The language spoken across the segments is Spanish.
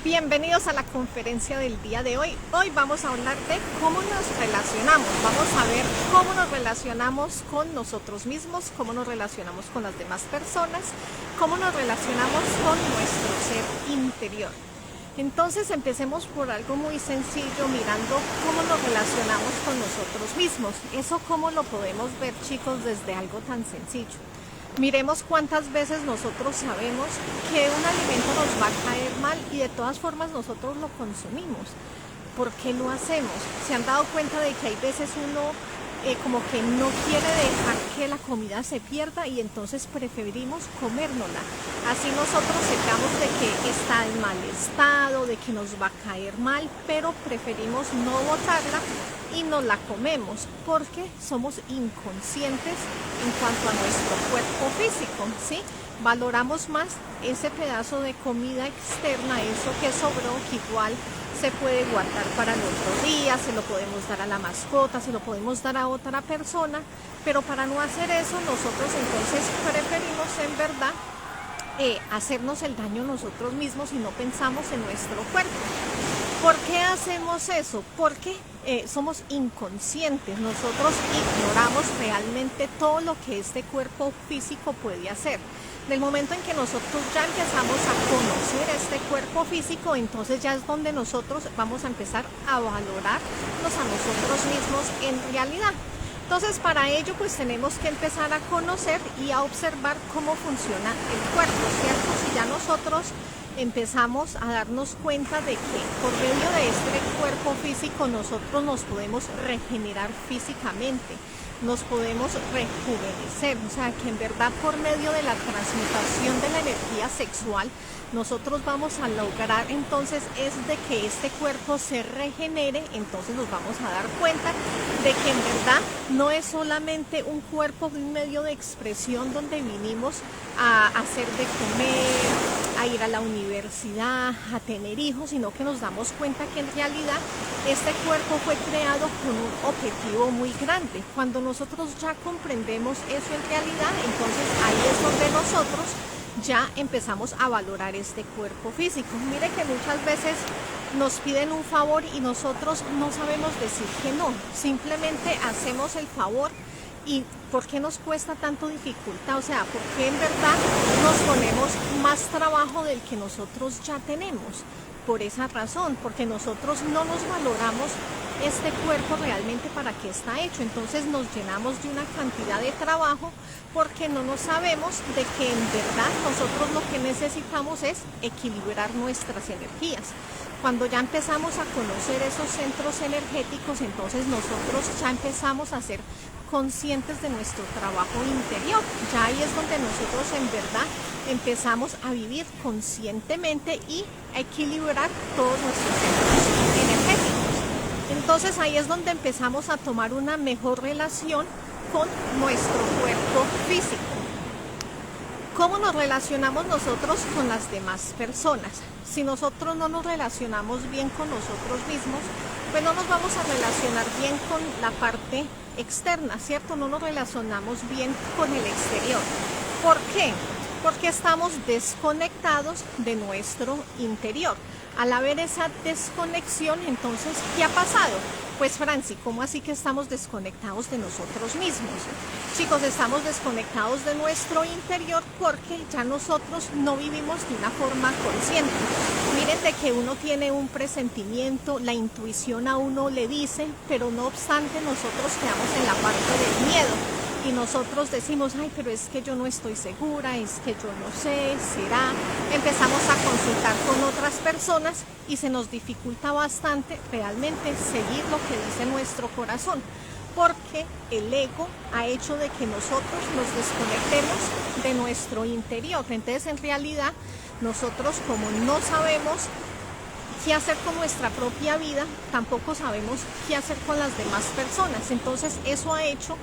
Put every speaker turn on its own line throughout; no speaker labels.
Bienvenidos a la conferencia del día de hoy. Hoy vamos a hablar de cómo nos relacionamos. Vamos a ver cómo nos relacionamos con nosotros mismos, cómo nos relacionamos con las demás personas, cómo nos relacionamos con nuestro ser interior. Entonces empecemos por algo muy sencillo, mirando cómo nos relacionamos con nosotros mismos. Eso cómo lo podemos ver, chicos, desde algo tan sencillo. Miremos cuántas veces nosotros sabemos que un alimento nos va a caer mal y de todas formas nosotros lo consumimos. ¿Por qué lo hacemos? ¿Se han dado cuenta de que hay veces uno como que no quiere dejar que la comida se pierda y entonces preferimos comérnosla? Así nosotros sepamos de que está en mal estado, de que nos va a caer mal, pero preferimos no botarla y nos la comemos porque somos inconscientes en cuanto a nuestro cuerpo físico, ¿sí? Valoramos más ese pedazo de comida externa, eso que sobró, que igual se puede guardar para el otro día, se lo podemos dar a la mascota, se lo podemos dar a otra persona, pero para no hacer eso nosotros entonces preferimos en verdad hacernos el daño nosotros mismos y no pensamos en nuestro cuerpo. ¿Por qué hacemos eso? Porque somos inconscientes, nosotros ignoramos realmente todo lo que este cuerpo físico puede hacer. Del momento en que nosotros ya empezamos a conocer este cuerpo físico, entonces ya es donde nosotros vamos a empezar a valorarnos a nosotros mismos en realidad. Entonces para ello pues tenemos que empezar a conocer y a observar cómo funciona el cuerpo, ¿cierto? Si ya nosotros empezamos a darnos cuenta de que por medio de este cuerpo físico nosotros nos podemos regenerar físicamente, nos podemos rejuvenecer, o sea que en verdad por medio de la transmutación de la energía sexual nosotros vamos a lograr entonces es de que este cuerpo se regenere. Entonces nos vamos a dar cuenta de que en verdad no es solamente un cuerpo, un medio de expresión donde vinimos a hacer de comer, a ir a la universidad, a tener hijos, sino que nos damos cuenta que en realidad este cuerpo fue creado con un objetivo muy grande. Cuando nosotros ya comprendemos eso en realidad, entonces ahí es donde nosotros ya empezamos a valorar este cuerpo físico. Mire que muchas veces nos piden un favor y nosotros no sabemos decir que no, simplemente hacemos el favor. ¿Y por qué nos cuesta tanto dificultad? O sea, ¿por qué en verdad nos ponemos más trabajo del que nosotros ya tenemos? Por esa razón, porque nosotros no nos valoramos este cuerpo realmente para qué está hecho. Entonces nos llenamos de una cantidad de trabajo porque no nos sabemos de que en verdad nosotros lo que necesitamos es equilibrar nuestras energías. Cuando ya empezamos a conocer esos centros energéticos, entonces nosotros ya empezamos a ser conscientes de nuestro trabajo interior. Ya ahí es donde nosotros en verdad empezamos a vivir conscientemente y a equilibrar todos nuestros centros energéticos. Entonces ahí es donde empezamos a tomar una mejor relación con nuestro cuerpo físico. ¿Cómo nos relacionamos nosotros con las demás personas? Si nosotros no nos relacionamos bien con nosotros mismos, pues no nos vamos a relacionar bien con la parte externa, ¿cierto? No nos relacionamos bien con el exterior. ¿Por qué? Porque estamos desconectados de nuestro interior. Al haber esa desconexión, entonces, ¿qué ha pasado? Pues Franci, ¿cómo así que estamos desconectados de nosotros mismos? Chicos, estamos desconectados de nuestro interior porque ya nosotros no vivimos de una forma consciente. Miren de que uno tiene un presentimiento, la intuición a uno le dice, pero no obstante nosotros quedamos en la parte del miedo. Y nosotros decimos, ay, pero es que yo no estoy segura, es que yo no sé, será. Empezamos a consultar con otras personas y se nos dificulta bastante realmente seguir lo que dice nuestro corazón, porque el ego ha hecho de que nosotros nos desconectemos de nuestro interior. Entonces, en realidad, nosotros como no sabemos qué hacer con nuestra propia vida, tampoco sabemos qué hacer con las demás personas. Entonces, eso ha hecho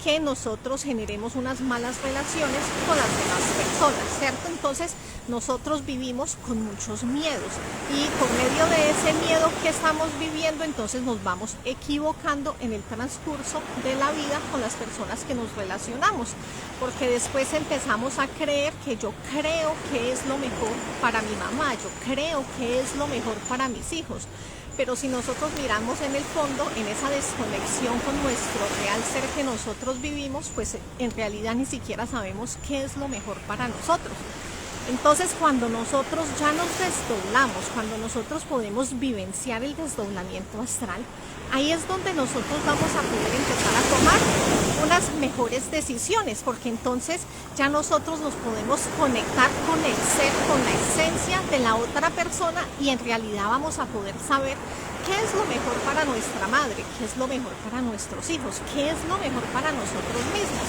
que nosotros generemos unas malas relaciones con las demás personas, ¿cierto? Entonces nosotros vivimos con muchos miedos y por medio de ese miedo que estamos viviendo, entonces nos vamos equivocando en el transcurso de la vida con las personas que nos relacionamos, porque después empezamos a creer que yo creo que es lo mejor para mi mamá, yo creo que es lo mejor para mis hijos. Pero si nosotros miramos en el fondo, en esa desconexión con nuestro real ser que nosotros vivimos, pues en realidad ni siquiera sabemos qué es lo mejor para nosotros. Entonces, cuando nosotros ya nos desdoblamos, cuando nosotros podemos vivenciar el desdoblamiento astral, ahí es donde nosotros vamos a poder empezar a tomar unas mejores decisiones, porque entonces ya nosotros nos podemos conectar con el ser, con la esencia de la otra persona y en realidad vamos a poder saber qué es lo mejor para nuestra madre, qué es lo mejor para nuestros hijos, qué es lo mejor para nosotros mismos.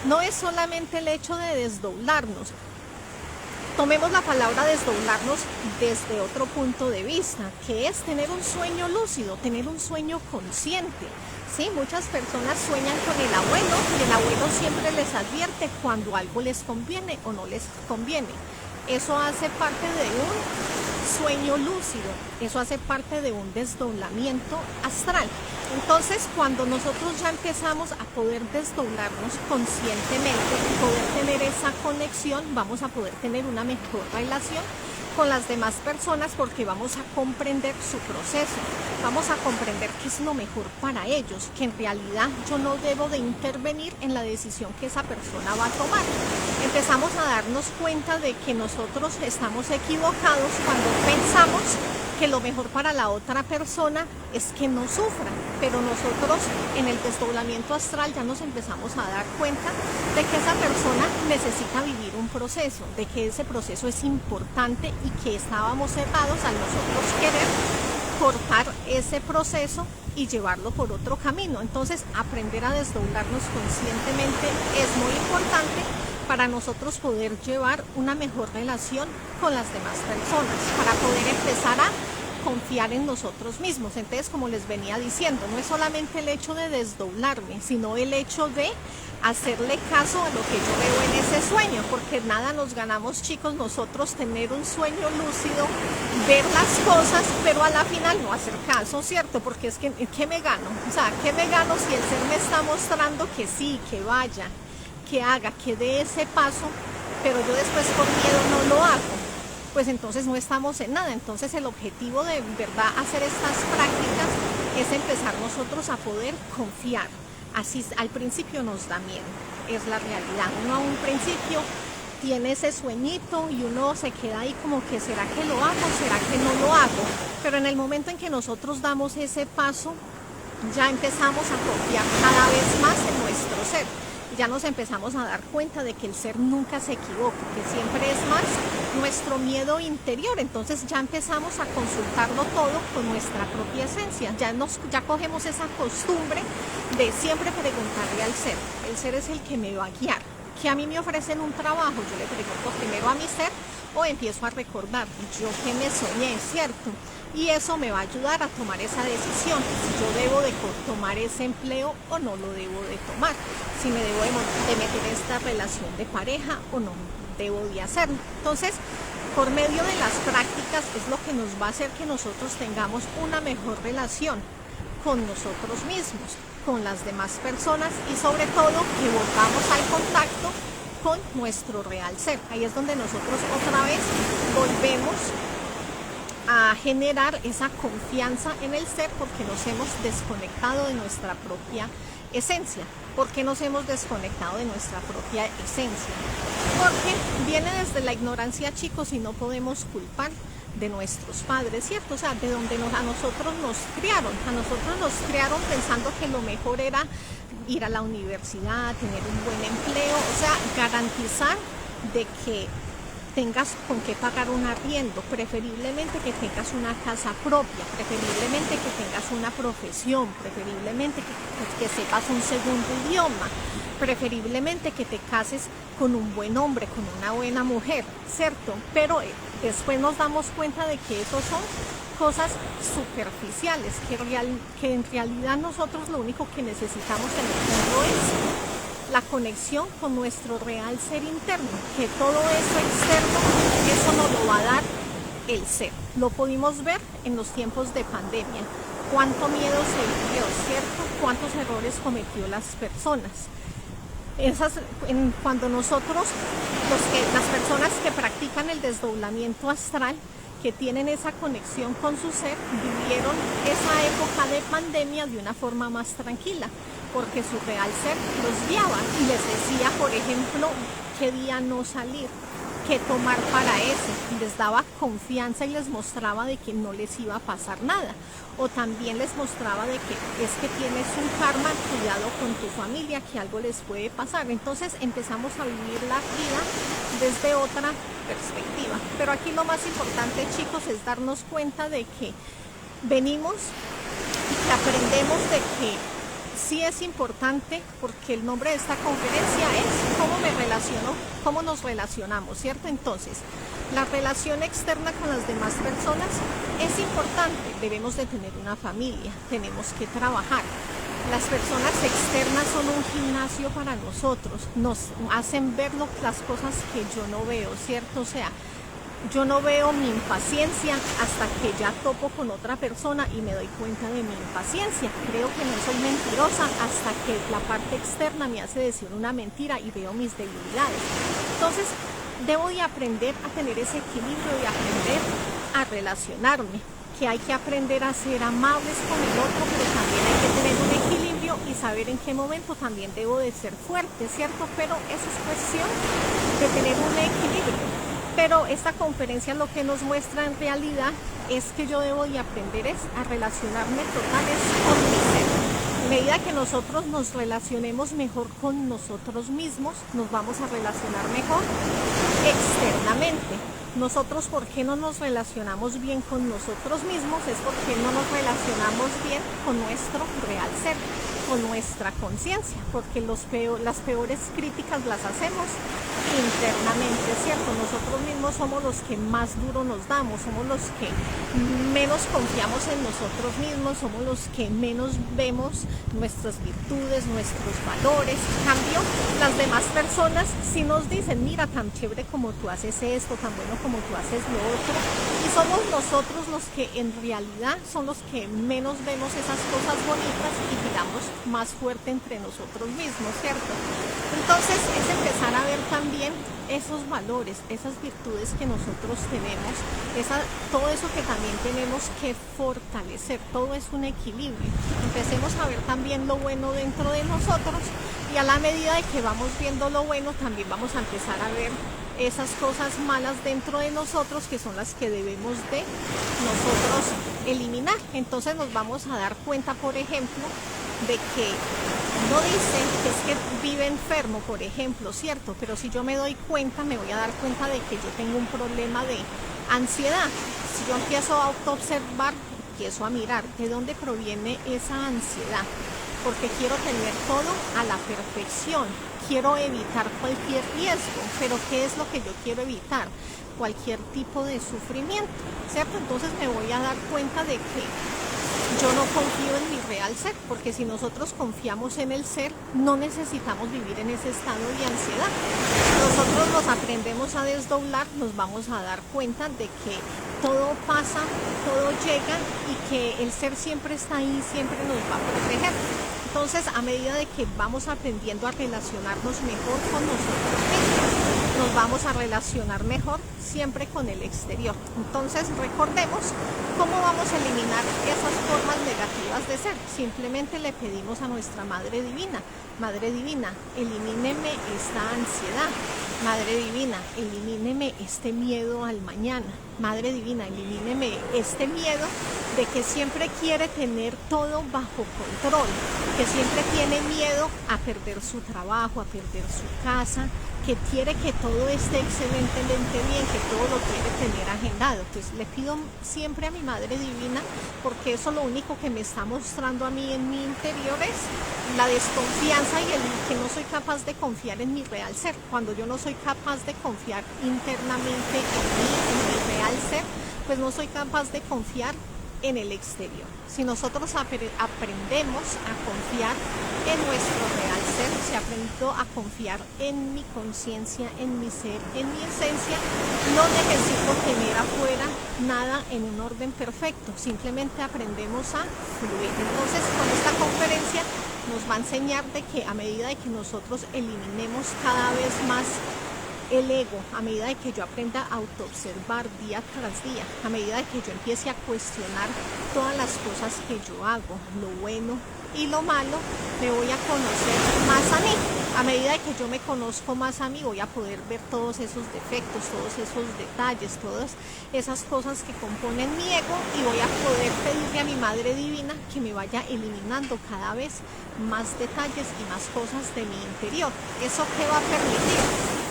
No es solamente el hecho de desdoblarnos. Tomemos la palabra desdoblarnos desde otro punto de vista, que es tener un sueño lúcido, tener un sueño consciente. Sí, muchas personas sueñan con el abuelo y el abuelo siempre les advierte cuando algo les conviene o no les conviene. Eso hace parte de un sueño lúcido, eso hace parte de un desdoblamiento astral. Entonces, cuando nosotros ya empezamos a poder desdoblarnos conscientemente y poder tener esa conexión, vamos a poder tener una mejor relación con las demás personas porque vamos a comprender su proceso, vamos a comprender qué es lo mejor para ellos, que en realidad yo no debo de intervenir en la decisión que esa persona va a tomar. Empezamos a darnos cuenta de que nosotros estamos equivocados cuando pensamos que lo mejor para la otra persona es que no sufra, pero nosotros en el desdoblamiento astral ya nos empezamos a dar cuenta de que esa persona necesita vivir un proceso, de que ese proceso es importante y que estábamos cerrados al nosotros querer cortar ese proceso y llevarlo por otro camino. Entonces, aprender a desdoblarnos conscientemente es muy importante para nosotros poder llevar una mejor relación con las demás personas, para poder empezar a confiar en nosotros mismos. Entonces, como les venía diciendo, no es solamente el hecho de desdoblarme, sino el hecho de hacerle caso a lo que yo veo en ese sueño, porque nada nos ganamos, chicos, nosotros tener un sueño lúcido, ver las cosas, pero a la final no hacer caso, ¿cierto? Porque es que, ¿qué me gano? O sea, ¿qué me gano si el ser me está mostrando que sí, que vaya, que haga, que dé ese paso, pero yo después por miedo no lo hago? Pues entonces no estamos en nada. Entonces el objetivo de verdad hacer estas prácticas es empezar nosotros a poder confiar. Así al principio nos da miedo, es la realidad. Uno a un principio tiene ese sueñito y uno se queda ahí como que ¿será que lo hago? ¿Será que no lo hago? Pero en el momento en que nosotros damos ese paso, ya empezamos a confiar cada vez más en nuestro ser. Ya nos empezamos a dar cuenta de que el ser nunca se equivoca, que siempre es más nuestro miedo interior. Entonces ya empezamos a consultarlo todo con nuestra propia esencia. Ya cogemos esa costumbre de siempre preguntarle al ser. El ser es el que me va a guiar. Que a mí me ofrecen un trabajo, yo le pregunto primero a mi ser o empiezo a recordar yo que me soñé, ¿cierto? Y eso me va a ayudar a tomar esa decisión, si yo debo de tomar ese empleo o no lo debo de tomar, si me debo de meter en esta relación de pareja o no debo de hacerlo. Entonces, por medio de las prácticas es lo que nos va a hacer que nosotros tengamos una mejor relación con nosotros mismos, con las demás personas y sobre todo que volvamos al contacto con nuestro real ser. Ahí es donde nosotros otra vez volvemos a generar esa confianza en el ser porque nos hemos desconectado de nuestra propia esencia. ¿Por qué nos hemos desconectado de nuestra propia esencia? Porque viene desde la ignorancia, chicos, y no podemos culpar de nuestros padres, ¿cierto? O sea, de donde a nosotros nos criaron. A nosotros nos criaron pensando que lo mejor era ir a la universidad, tener un buen empleo, o sea, garantizar de que tengas con qué pagar un arriendo, preferiblemente que tengas una casa propia, preferiblemente que tengas una profesión, preferiblemente que sepas un segundo idioma, preferiblemente que te cases con un buen hombre, con una buena mujer, ¿cierto? Pero después nos damos cuenta de que esos son cosas superficiales, que en realidad nosotros lo único que necesitamos en el mundo es la conexión con nuestro real ser interno, que todo eso externo, eso nos lo va a dar el ser. Lo pudimos ver en los tiempos de pandemia, cuánto miedo se vivió, ¿cierto? Cuántos errores cometió las personas. Cuando nosotros, las personas que practican el desdoblamiento astral, que tienen esa conexión con su ser, vivieron esa época de pandemia de una forma más tranquila, porque su real ser los guiaba y les decía, por ejemplo, qué día no salir, qué tomar para eso, y les daba confianza y les mostraba de que no les iba a pasar nada, o también les mostraba de que es que tienes un karma, cuidado con tu familia, que algo les puede pasar. Entonces empezamos a vivir la vida desde otra perspectiva. Pero aquí lo más importante, chicos, es darnos cuenta de que venimos y que aprendemos de que sí es importante, porque el nombre de esta conferencia es cómo me relaciono, cómo nos relacionamos, ¿cierto? Entonces, la relación externa con las demás personas es importante. Debemos de tener una familia, tenemos que trabajar. Las personas externas son un gimnasio para nosotros, nos hacen ver las cosas que yo no veo, ¿cierto? O sea, yo no veo mi impaciencia hasta que ya topo con otra persona y me doy cuenta de mi impaciencia. Creo que no soy mentirosa hasta que la parte externa me hace decir una mentira y veo mis debilidades. Entonces, debo de aprender a tener ese equilibrio y aprender a relacionarme, que hay que aprender a ser amables con el otro, pero también hay que tener un equilibrio y saber en qué momento también debo de ser fuerte, ¿cierto? Pero eso es cuestión de tener un equilibrio. Pero esta conferencia lo que nos muestra en realidad es que yo debo de aprender a relacionarme totales con mi ser. A medida que nosotros nos relacionemos mejor con nosotros mismos, nos vamos a relacionar mejor externamente. Nosotros, ¿por qué no nos relacionamos bien con nosotros mismos? Es porque no nos relacionamos bien con nuestro real ser, con nuestra conciencia, porque las peores críticas las hacemos internamente, ¿cierto? Nosotros mismos somos los que más duro nos damos, somos los que menos confiamos en nosotros mismos, somos los que menos vemos nuestras virtudes, nuestros valores. En cambio, las demás personas sí nos dicen, mira, tan chévere como tú haces esto, tan bueno como tú haces lo otro, y somos nosotros los que en realidad son los que menos vemos esas cosas bonitas y tiramos más fuerte entre nosotros mismos, ¿cierto? Entonces es empezar a ver también esos valores, esas virtudes que nosotros tenemos, todo eso que también tenemos que fortalecer. Todo es un equilibrio. Empecemos a ver también lo bueno dentro de nosotros, y a la medida de que vamos viendo lo bueno, también vamos a empezar a ver esas cosas malas dentro de nosotros, que son las que debemos de nosotros eliminar. Entonces nos vamos a dar cuenta, por ejemplo, de que no dicen que es que vive enfermo, por ejemplo, ¿cierto? Pero si yo me doy cuenta, me voy a dar cuenta de que yo tengo un problema de ansiedad. Si yo empiezo a autoobservar, empiezo a mirar de dónde proviene esa ansiedad, porque quiero tener todo a la perfección, quiero evitar cualquier riesgo, pero ¿qué es lo que yo quiero evitar? Cualquier tipo de sufrimiento, ¿cierto? Entonces me voy a dar cuenta de que yo no confío en mi real ser, porque si nosotros confiamos en el ser, no necesitamos vivir en ese estado de ansiedad. Nosotros nos aprendemos a desdoblar, nos vamos a dar cuenta de que todo pasa, todo llega, y que el ser siempre está ahí, siempre nos va a proteger. Entonces, a medida de que vamos aprendiendo a relacionarnos mejor con nosotros mismos, nos vamos a relacionar mejor siempre con el exterior. Entonces, recordemos cómo vamos a eliminar esas formas negativas de ser. Simplemente le pedimos a nuestra Madre Divina, Madre Divina, elimíneme esta ansiedad. Madre Divina, elimíneme este miedo al mañana. Madre Divina, elimíneme este miedo de que siempre quiere tener todo bajo control, que siempre tiene miedo a perder su trabajo, a perder su casa, que quiere que todo esté excelentemente bien, que todo lo quiere tener agendado. Pues le pido siempre a mi Madre Divina, porque eso lo único que me está mostrando a mí en mi interior es la desconfianza y el que no soy capaz de confiar en mi real ser. Cuando yo no soy capaz de confiar internamente en mí, en mi real ser, pues no soy capaz de confiar en el exterior. Si nosotros aprendemos a confiar en nuestro real ser, si aprendo a confiar en mi conciencia, en mi ser, en mi esencia, no necesito tener afuera nada en un orden perfecto, simplemente aprendemos a fluir. Entonces, con esta conferencia nos va a enseñar de que a medida de que nosotros eliminemos cada vez más el ego, a medida de que yo aprenda a autoobservar día tras día, a medida de que yo empiece a cuestionar todas las cosas que yo hago, lo bueno y lo malo, me voy a conocer más a mí. A medida de que yo me conozco más a mí, voy a poder ver todos esos defectos, todos esos detalles, todas esas cosas que componen mi ego, y voy a poder pedirle a mi Madre Divina que me vaya eliminando cada vez más detalles y más cosas de mi interior. ¿Eso qué va a permitir?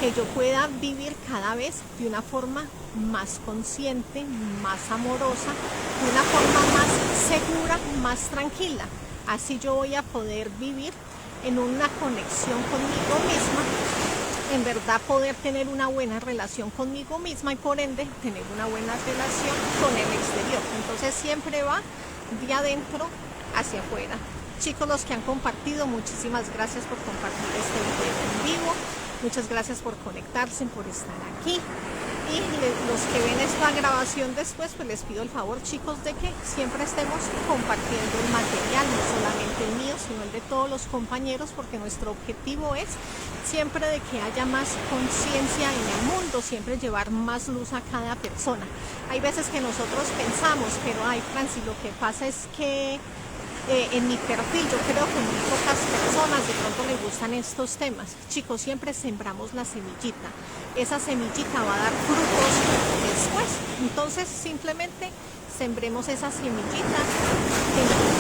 Que yo pueda vivir cada vez de una forma más consciente, más amorosa, de una forma más segura, más tranquila. Así yo voy a poder vivir en una conexión conmigo misma, en verdad poder tener una buena relación conmigo misma y por ende tener una buena relación con el exterior. Entonces siempre va de adentro hacia afuera. Chicos, los que han compartido, muchísimas gracias por compartir este video en vivo. Muchas gracias por conectarse, por estar aquí. Y los que ven esta grabación después, pues les pido el favor, chicos, de que siempre estemos compartiendo el material, no solamente el mío, sino el de todos los compañeros, porque nuestro objetivo es siempre de que haya más conciencia en el mundo, siempre llevar más luz a cada persona. Hay veces que nosotros pensamos, pero ay, Francis, lo que pasa es que en mi perfil yo creo que muy pocas personas de pronto les gustan estos temas. Chicos, siempre sembramos la semillita, esa semillita va a dar frutos después. Entonces simplemente sembremos esa semillita,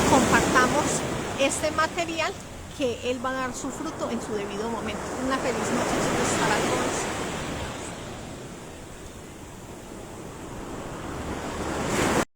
compartamos este material, que él va a dar su fruto en su debido momento. Una feliz noche, chicos, para todos.